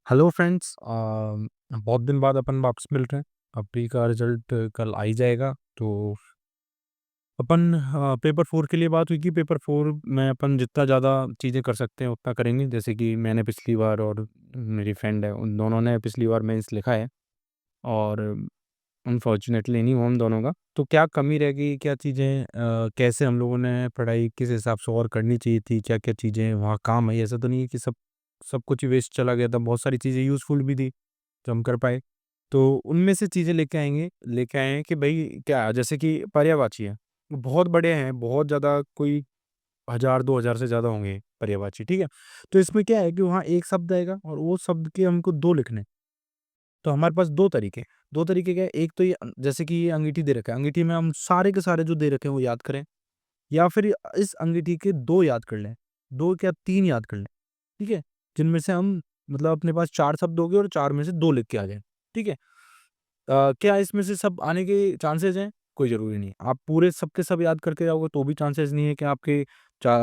Hello friends, बहुत दिन बाद अपन वापस मिल रहे हैं। अब प्री का रिजल्ट कल आ ही जाएगा, तो अपन पेपर 4 के लिए बात हुई कि पेपर 4 में अपन जितना ज़्यादा चीज़ें कर सकते हैं उतना करेंगे। जैसे कि मैंने पिछली बार और मेरी फ्रेंड है, उन दोनों ने पिछली बार मेंस लिखा है और अनफॉर्चुनेटली नहीं हुआ हम दोनों का। तो क्या कमी रह गई, क्या चीज़ें कैसे हम लोगों ने पढ़ाई किस हिसाब से और करनी चाहिए थी, क्या-क्या चीज़ें वहाँ काम आई। ऐसा तो नहीं है कि सब सब कुछ ही वेस्ट चला गया था, बहुत सारी चीज़ें यूज़फुल भी थी जो हम कर पाए। तो उनमें से चीज़ें लेके आए हैं कि भई क्या, जैसे कि पर्यायवाची है, वो बहुत बड़े हैं, बहुत ज़्यादा, कोई 1000-2000 से ज़्यादा होंगे पर्यायवाची, ठीक है? तो इसमें क्या है कि वहाँ 1 शब्द आएगा और वो शब्द के हमको 2 लिखने हैं। तो हमारे पास 2 तरीके क्या है, एक तो ये जैसे कि ये अंगीठी दे रखा है, अंगीठी में हम सारे के सारे जो दे रखे हैं वो याद करें, या फिर इस अंगीठी के 2 याद कर लें, 2 क्या 3 याद कर लें, ठीक है? जिनमें से हम मतलब अपने पास 4 शब्द होंगे और 4 में से 2 लिख के आ जाएँ, ठीक है? क्या इसमें से सब आने के चांसेस हैं? कोई ज़रूरी नहीं है। आप पूरे सब के सब याद करके जाओगे तो भी चांसेस नहीं है कि आपके चा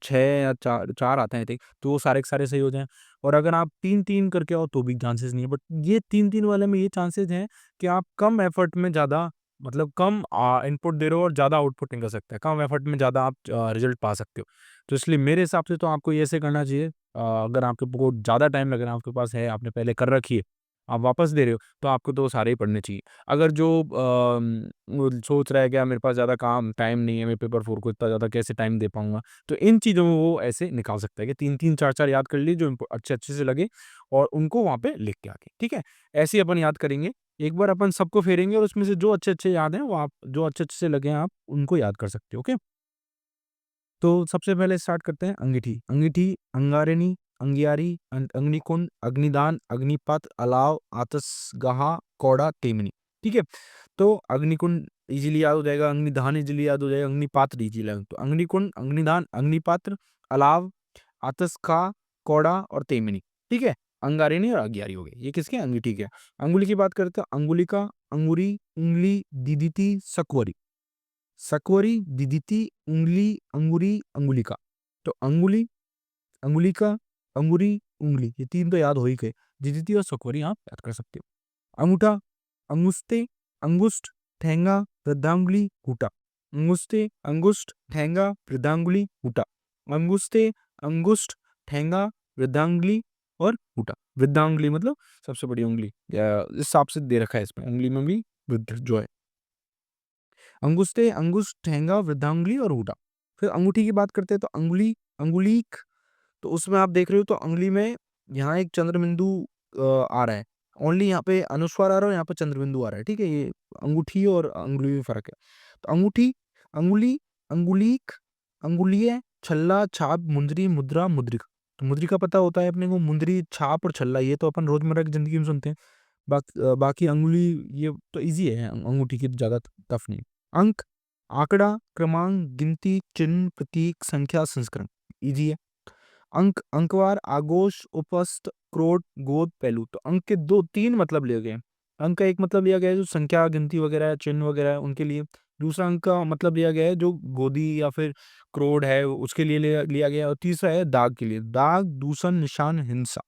6 या 4 आते हैं आई थिंक, तो वो सारे के सारे सही हो जाएँ। और अगर आप 3-3 करके आओ तो भी चांसेस नहीं है। बट ये 3-3 वाले में ये चांसेस हैं कि आप कम एफर्ट में ज़्यादा, मतलब कम इनपुट दे रहे हो और ज़्यादा आउटपुट निकल सकता है। कम एफर्ट में ज़्यादा आप रिज़ल्ट पा सकते हो। तो इसलिए मेरे हिसाब से तो आपको ये ऐसे करना चाहिए। अगर आपके को ज़्यादा टाइम लग रहा है, आपके पास है, आपने पहले कर रखी है, आप वापस दे रहे हो, तो आपको तो सारे ही पढ़ने चाहिए। अगर जो वो सोच रहा है कि यार मेरे पास ज़्यादा काम टाइम नहीं है, मैं पेपर 4 को इतना ज़्यादा कैसे टाइम दे पाऊँगा? तो इन चीज़ों में वो ऐसे निकाल सकता है कि 3-3 4-4 याद कर ली जो अच्छे-अच्छे से लगे और उनको वहाँ पे लिख के आके, ठीक है? ऐसे ही अपन याद करेंगे। एक बार अपन सबको फेरेंगे और उसमें से जो अच्छे-अच्छे याद हैं वो आप जो अच्छे-अच्छे से लगे हैं आप उनको याद कर सकते हो, ओके? तो सबसे पहले स्टार्ट करते हैं अंगीठी। अंगीठी, अंगारिनी, अंगियारी, अग्निकुंड, अग्निदान, अग्निपथ, अलाव, आतसगाहा, कौड़ा, तेमनी। ठीक है? तो अग्निकुंड इज़िली याद हो जाएगा, अग्निदान इज़िली याद हो जाएगा, अग्निपात्र इज़िली याद, तो अग्निकुंड, अग्निदान, अग्निपात्र, अलाव, आतसखा, कौड़ा और तेमनी। ठीक है? अंगारिनी और अगियारी हो गए। ये किसके? अंगीठी के। अंगुली की बात करते हैं, अंगुलिका, अंगुरी, उंगली, दीदिती, सकवरी। सकवरी, दिदिती, उंगली, अंगुरी, अंगुलिका। तो अंगुली, अंगुलिका, अंगुरी, उंगली, ये 3 तो याद हो ही गए। दिदिती और सकवरी आप याद कर सकते हो। अंगूठा, अंगुस्ते, अंगुष्ठ, ठेंगा, वृद्धांगुली, घूंटा। अंगुस्ते, अंगुष्ठ, ठेंगा, वृद्धांगुली, घूंटा। अंगुस्ते, अंगुष्ठ, ठेंगा, वृद्धांगुली और घूंटा। वृद्धांगुली मतलब सबसे बड़ी उंगली, इस हिसाब से दे रखा है इसमें, उंगली में भी वृद्ध जो है। अंगुस्ते, अंगुष्ठ, ठेंगा, वृद्धांगुली और ऊठा। फिर अंगूठी की बात करते हैं तो अंगुली, अंगुलीक, तो उसमें आप देख रहे हो तो अंगुली में यहाँ एक चंद्रबिंदु आ रहा है। ओनली यहाँ पे अनुस्वार आ रहा है और यहाँ पे चंद्रबिंदु आ रहा है, ठीक है? ये अंगूठी और अंगुली में फ़र्क है। तो अंगूठी, अंगुली, अंगुलीक, अंगुलीय, छल्ला, छाप, मुंदरी, मुद्रा, मुद्रिका। तो मुद्रिका पता होता है अपने को, मुंदरी, छाप और छल्ला ये तो अपन रोज़मर्रा की ज़िंदगी में सुनते हैं। बाकी अंगुली ये तो ईज़ी है, अंगूठी की ज़्यादा टफ नहीं। अंक, आंकड़ा, क्रमांक, गिनती, चिन्ह, प्रतीक, संख्या, संस्करण, ईज़ी है। अंक, अंकवार, आगोश, उपस्थ, क्रोध, गोद, पहलू। तो अंक के 2-3 मतलब लिए गए हैं। अंक का एक मतलब लिया गया है जो संख्या, गिनती वगैरह है, चिन्ह वगैरह है उनके लिए। दूसरा अंक का मतलब लिया गया है जो गोदी या फिर क्रोध है उसके लिए लिया लिया गया है, और तीसरा है दाग के लिए। दाग, दूषण, निशान, हिंसा।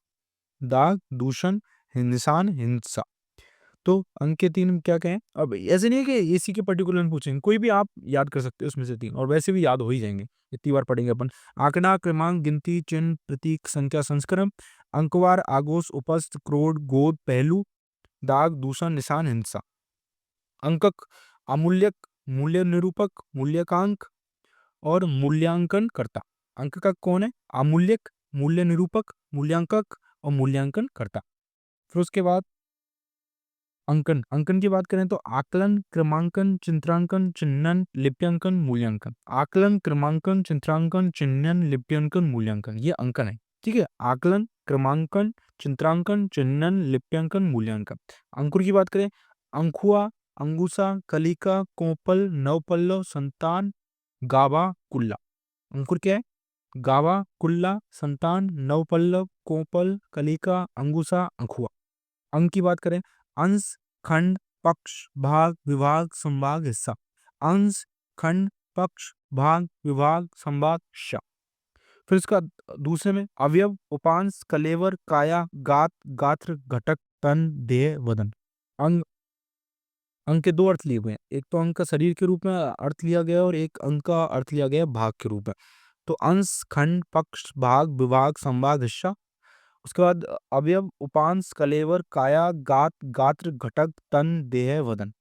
दाग, दूषण, निशान, हिंसा। तो अंक के 3 क्या कहें? अब ऐसे नहीं है कि इसी के पर्टिकुलर में पूछेंगे, कोई भी आप याद कर सकते हो उसमें से 3, और वैसे भी याद हो ही जाएँगे, इतनी बार पढ़ेंगे अपन। आँकड़ा, क्रमांक, गिनती, चिन्ह, प्रतीक, संख्या, संस्करण, अंकवार, आगोश, उपस्थ, क्रोध, गोद, पहलू, दाग, दूषण, निशान, हिंसा। अंकक, अमूल्यक, मूल्य निरूपक, मूल्यांकांक और मूल्यांकनकर्ता। अंकक कौन है? अमूल्यक, मूल्य निरूपक, मूल्यांकक और मूल्यांकनकर्ता। फिर उसके बाद अंकन, अंकन की बात करें तो आकलन, क्रमांकन, चित्रांकन, चिन्हन, लिप्यंकन, मूल्यांकन। आकलन, क्रमांकन, चित्रांकन, चिन्हन, लिप्यंकन, मूल्यांकन, ये अंकन है। ठीक है? आकलन, क्रमांकन, चित्रांकन, चिन्हन, लिप्यंकन, मूल्यांकन। अंकुर की बात करें, अंकुआ, अंगूसा, कलिका, कोपल, नवपल्लव, संतान, गावा, कुल्ला। अंकुर क्या है? गावा, कुल्ला, संतान, नवपल्लव, कोपल, कलिका, अंगूसा, अंखुआ। अंक की बात करें, अंश, खंड, पक्ष, भाग, विभाग, संभाग, हिस्सा। अंश, खंड, पक्ष, भाग, विभाग, संभाग, हिस्सा। फिर इसका दूसरे में अवयव, उपांश, कलेवर, काया, गात, गात्र, घटक, तन, देह, वदन। अंग, अंग के दो अर्थ लिए हुए हैं, एक तो अंग का शरीर के रूप में अर्थ लिया गया है और एक अंग का अर्थ लिया गया है भाग के रूप में। तो अंश, खंड, पक्ष, भाग, विभाग, संवाद, हिस्सा। उसके बाद अवयव, उपांश, कलेवर, काया, गात, गात्र, घटक, तन, देह, वदन।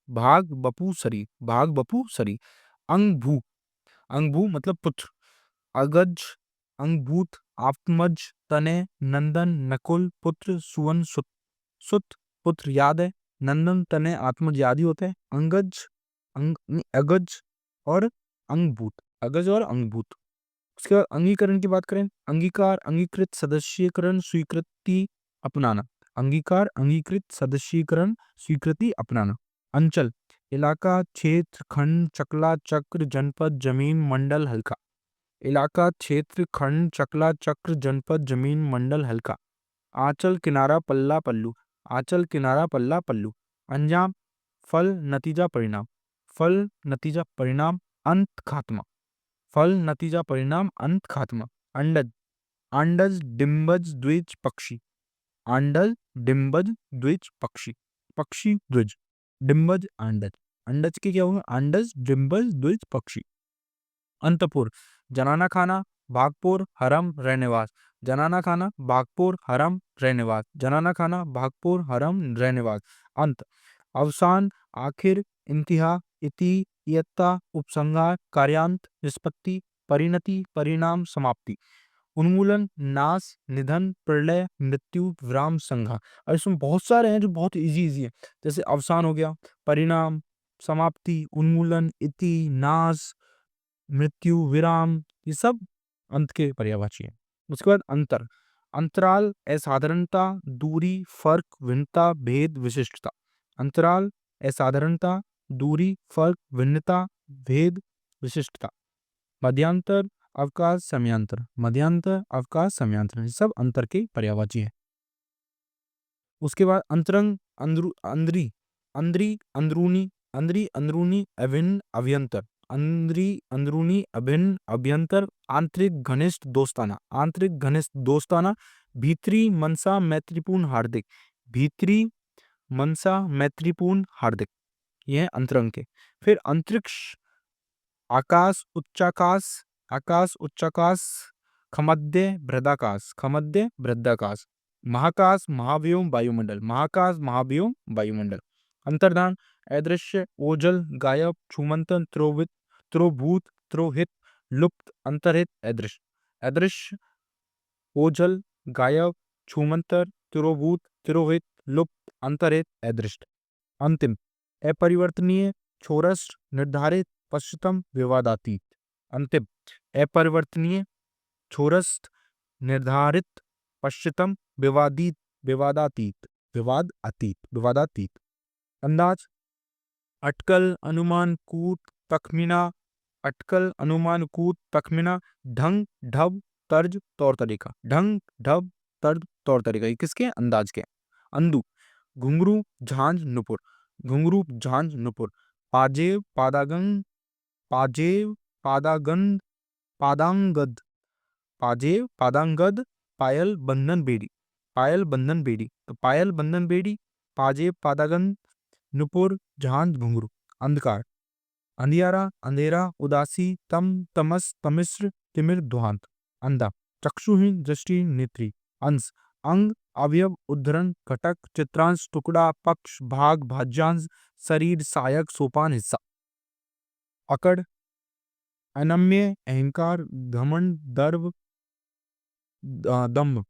भाग बपू शरीर, भाग बपू शरीर। अंग भू, अंग भू मतलब पुत्र। अगज, अंगभूत, आत्मज, तने, नंदन, नकुल, पुत्र, सुवन, सुत। सुत पुत्र याद है, नंदन, तने, आत्मज आदि होते हैं। अंगज, अगज और अंगभूत, अगज और अंगभूत। उसके बाद अंगीकरण की बात करें, अंगीकार, अंगीकृत, सदस्यीकरण, स्वीकृति, अपनाना। अंगीकार, अंगीकृत, सदस्यीकरण, स्वीकृति, अपनाना। अंचल, इलाका, क्षेत्र, खंड, चकला, चक्र, जनपद, जमीन, मंडल, हल्का। इलाका, क्षेत्र, खंड, चकला, चक्र, जनपद, जमीन, मंडल, हल्का। आंचल, किनारा, पल्ला, पल्लू। आंचल, किनारा, पल्ला, पल्लू। अंजाम, फल, नतीजा, परिणाम। फल, नतीजा, परिणाम, अंत, खात्मा। फल, नतीजा, परिणाम, अंत, खात्मा। अंडज, अंडज, डिंबज, द्विज, पक्षी। अंडज, डिंबज, द्विज, पक्षी। पक्षी, द्विज। डिंबज, अंडज। अंडज के क्या होगा? अंडज, डिंबज, द्विज, पक्षी। अंतपुर, जनाना खाना, भागपुर, हरम, रहनेवास। जनाना खाना, भागपुर, हरम, रहनेवास। जनाना खाना, भागपुर, हरम, रहनेवास। अंत, अवसान, आखिर, इंतहा, इति, इयत्ता, उपसंहार, कार्यांत, निष्पत्ति, परिणति, परिणाम, समाप्ति। उन्मूलन, नाश, निधन, प्रलय, मृत्यु, विराम, संहार। और इसमें बहुत सारे हैं जो बहुत इजी इजी है। जैसे अवसान हो गया, परिणाम, समाप्ति, उन्मूलन, इति, नाश, मृत्यु, विराम, ये सब अंत के पर्यायवाची है। उसके बाद अंतर, अंतराल, असाधारणता, दूरी, फर्क, भिन्नता, भेद, विशिष्टता। अंतराल, असाधारणता, दूरी, फर्क, भिन्नता, भेद, विशिष्टता। मध्यांतर, अवकाश, समयांतर। मध्यांतर, अवकाश, समयांतर, ये सब अंतर के पर्यायवाची है। उसके बाद अंतरंग, अंदरी, अंदरी, अंदरूनी, अंदरी, अंदरूनी, अभिन्न, अभ्यंतर। अंदरी, अंदरूनी, अभिन्न, अभ्यंतर। आंतरिक, घनिष्ठ, दोस्ताना। आंतरिक, घनिष्ठ, दोस्ताना। भीतरी, मनसा, मैत्रीपूर्ण, हार्दिक। भीतरी, मनसा, मैत्रीपूर्ण, हार्दिक। ये है अंतरंग के। फिर अंतरिक्ष, आकाश, उच्चाकाश, आकाश, उच्चाकाश। खमद्य, बृहदाकाश, खमद्य, बृहदाकाश। महाकाश, महाव्योम, वायुमंडल। महाकाश, महाव्योम, वायुमंडल। अंतर्धान, अदृश्य, ओझल, गायब, छूमंतन, त्रोवित, त्रोभूत, त्रोहित, लुप्त, अंतरहित, अदृश्य। अदृश्य, ओझल, गायब, छूमंतर, तिरोभूत, तिरोहित, लुप्त, अंतरहित, अदृश्य। अंतिम, अपरिवर्तनीय, छोरस, निर्धारित, पश्चितम, विवादातीत। अंतिम, अपरिवर्तनीय, छोरस, निर्धारित, पश्चितम, विवादित, विवादातीत, विवाद अतीत, विवादातीत। अंदाज, अटकल, अनुमान, कूट, तखमीना। अटकल, अनुमान, कूट, तखमीना। ढंग, ढब, तर्ज, तौर तरीका। ढंग, ढब, तर्ज, तौर तरीका, ये किसके हैं? अंदाज के। अंदू, घुंघरू, झांझ, नुपुर। घुंघरू, झांझ, नुपुर। पाजेब, पादागंग, पाजेब, पादागंद, पादांगद। पाजेब, पादांगद, पायल, बंधन, बेड़ी। पायल, बंधन, बेड़ी। तो पायल, बंधन, बेड़ी, पाजेब, पादागंद, नुपुर, झांझ, घुंघरू। अंधकार, अंधियारा, अंधेरा, उदासी, तम, तमस, तमिश्र, तिमिर, ध्वांत। अंधा, चक्षुहीन, दृष्टि, नेत्री। अंश, अंग, अवयव, उद्धरण, घटक, चित्रांश, टुकड़ा, पक्ष, भाग, भाज्यांश, शरीर, सहायक, सोपान, हिस्सा। अकड़, अनम्य, अहंकार, घमंड, दर्व, दम्भ।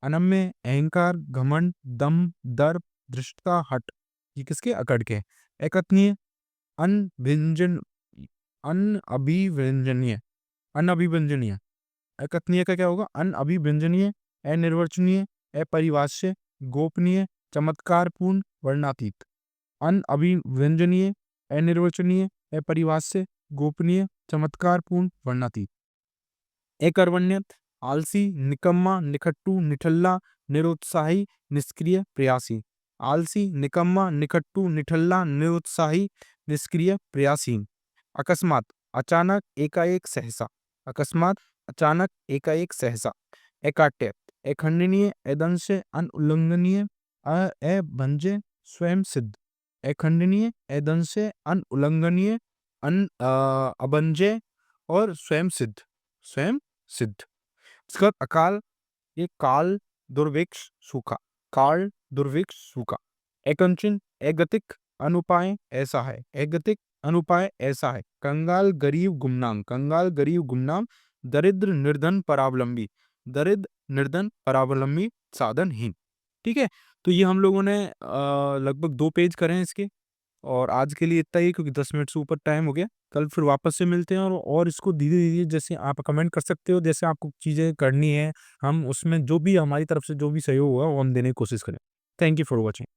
अनम्य, अहंकार, घमंड, दम्भ, दर्प, धृष्टता, हट, ये किसके? अकड़ के। एकत्नीय, अनभिव्यंजन, अनअभिव्यंजनीय, अनअभिव्यंजनीय। एकत्नीय का क्या होगा? अनअभिव्यंजनीय, अनिर्वचनीय, अपरिभाष्य, गोपनीय, चमत्कारपूर्ण, वर्णातीत। अनअभिव्यंजनीय, अनिर्वचनीय, अपरिभाष्य, गोपनीय, चमत्कारपूर्ण, वर्णातीत। एकर्वण्य, आलसी, निकम्मा, निखट्टू, निठल्ला, निरुत्साही, निष्क्रिय, प्रयासी। आलसी, निकम्मा, निखट्टू, निठल्ला, निरुत्साही, निष्क्रिय, प्रयासीन। अकस्मात, अचानक, एकाएक, सहसा। अकस्मात, अचानक, एकाएक, सहसा। एकाट्य, अखंडनीय, अदंश, अनुल्लंघनीय, अभंज्य, स्वयं सिद्ध। अखंडनीय, अदंश, अनुल्लंघनीय, अभंज्य और स्वयं सिद्ध। स्वयं सिद्ध। इसका अकाल, ये काल, दुर्भिक्ष, सूखा। काल, दुर्भिक्ष, सूखा। एकंचन, अगतिक, अनुपाय, ऐसा है। अगतिक, अनुपाय, ऐसा है। कंगाल, गरीब, गुमनाम। कंगाल, गरीब, गुमनाम। दरिद्र, निर्धन, परावलंबी। दरिद्र, निर्धन, परावलंबी, साधनहीन। ठीक है, तो ये हम लोगों ने लगभग 2 पेज करे हैं इसके, और आज के लिए इतना ही, क्योंकि 10 मिनट से ऊपर टाइम हो गया। कल फिर वापस से मिलते हैं, और इसको धीरे-धीरे, जैसे आप कमेंट कर सकते हो, जैसे आपको चीज़ें करनी है, हम उसमें जो भी हमारी तरफ से जो भी सहयोग होगा वो हम देने की कोशिश करें। Thank you for watching.